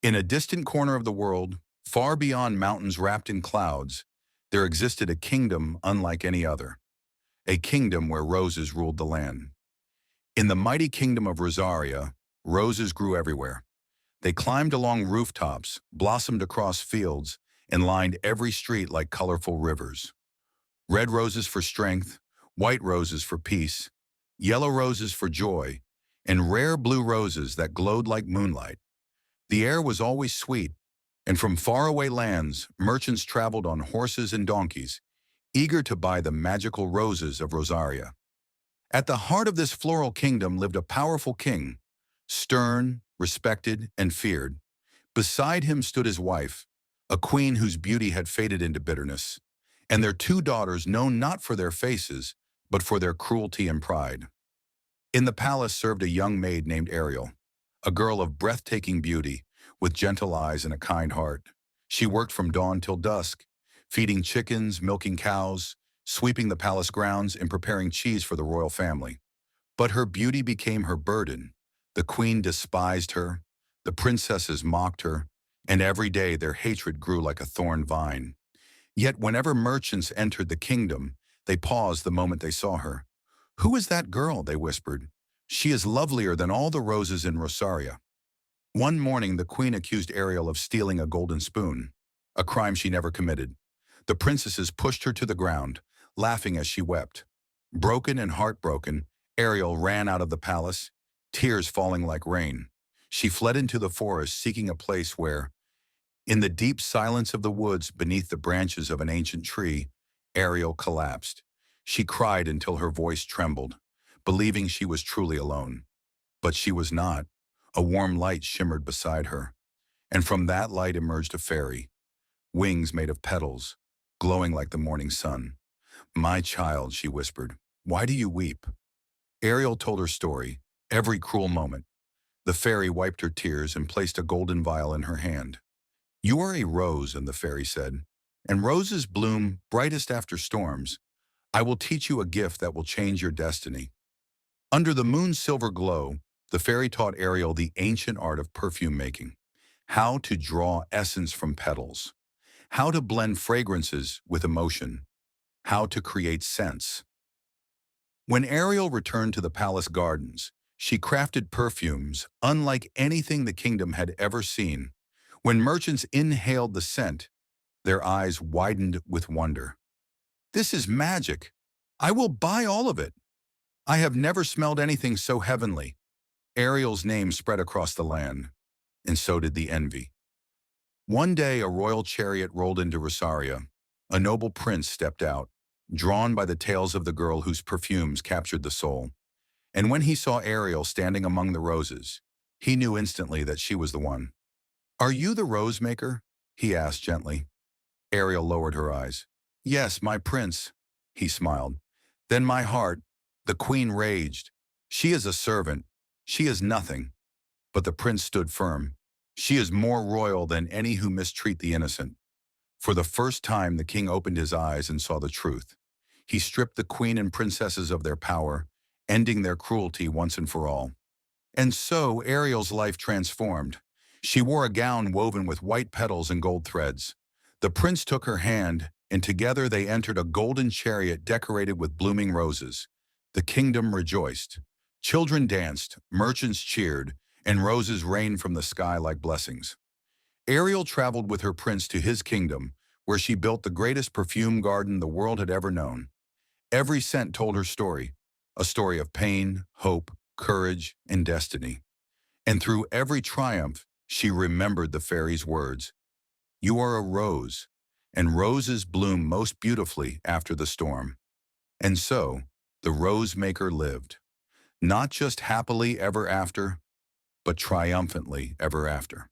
In a distant corner of the world, far beyond mountains wrapped in clouds, there existed a kingdom unlike any other, a kingdom where roses ruled the land. In the mighty kingdom of Rosaria, roses grew everywhere. They climbed along rooftops, blossomed across fields, and lined every street like colorful rivers. Red roses for strength, white roses for peace, yellow roses for joy, and rare blue roses that glowed like moonlight. The air was always sweet, and from faraway lands, merchants traveled on horses and donkeys, eager to buy the magical roses of Rosaria. At the heart of this floral kingdom lived a powerful king, stern, respected, and feared. Beside him stood his wife, a queen whose beauty had faded into bitterness, and their two daughters known not for their faces, but for their cruelty and pride. In the palace served a young maid named Ariel, a girl of breathtaking beauty, with gentle eyes and a kind heart. She worked from dawn till dusk, feeding chickens, milking cows, sweeping the palace grounds, and preparing cheese for the royal family. But her beauty became her burden. The queen despised her, the princesses mocked her, and every day their hatred grew like a thorn vine. Yet whenever merchants entered the kingdom, they paused the moment they saw her. "Who is that girl?" they whispered. "She is lovelier than all the roses in Rosaria." One morning, the queen accused Ariel of stealing a golden spoon, a crime she never committed. The princesses pushed her to the ground, laughing as she wept. Broken and heartbroken, Ariel ran out of the palace, tears falling like rain. She fled into the forest, seeking a place where, in the deep silence of the woods beneath the branches of an ancient tree, Ariel collapsed. She cried until her voice trembled, believing she was truly alone. But she was not. A warm light shimmered beside her, and from that light emerged a fairy, wings made of petals, glowing like the morning sun. "My child," she whispered, "why do you weep?" Ariel told her story, every cruel moment. The fairy wiped her tears and placed a golden vial in her hand. "You are a rose," and the fairy said, "and roses bloom brightest after storms. I will teach you a gift that will change your destiny." Under the moon's silver glow, the fairy taught Ariel the ancient art of perfume making, how to draw essence from petals, how to blend fragrances with emotion, how to create scents. When Ariel returned to the palace gardens, she crafted perfumes unlike anything the kingdom had ever seen. When merchants inhaled the scent, their eyes widened with wonder. "This is magic. I will buy all of it. I have never smelled anything so heavenly." Ariel's name spread across the land, and so did the envy. One day, a royal chariot rolled into Rosaria. A noble prince stepped out, drawn by the tales of the girl whose perfumes captured the soul. And when he saw Ariel standing among the roses, he knew instantly that she was the one. "Are you the rose maker?" he asked gently. Ariel lowered her eyes. "Yes, my prince," he smiled. Then my heart, the queen raged. "She is a servant. She is nothing." But the prince stood firm. "She is more royal than any who mistreat the innocent." For the first time, the king opened his eyes and saw the truth. He stripped the queen and princesses of their power, ending their cruelty once and for all. And so Ariel's life transformed. She wore a gown woven with white petals and gold threads. The prince took her hand, and together they entered a golden chariot decorated with blooming roses. The kingdom rejoiced. Children danced, merchants cheered, and roses rained from the sky like blessings. Ariel traveled with her prince to his kingdom, where she built the greatest perfume garden the world had ever known. Every scent told her story, a story of pain, hope, courage, and destiny. And through every triumph, she remembered the fairy's words: "You are a rose, and roses bloom most beautifully after the storm." And so, the rose maker lived, not just happily ever after, but triumphantly ever after.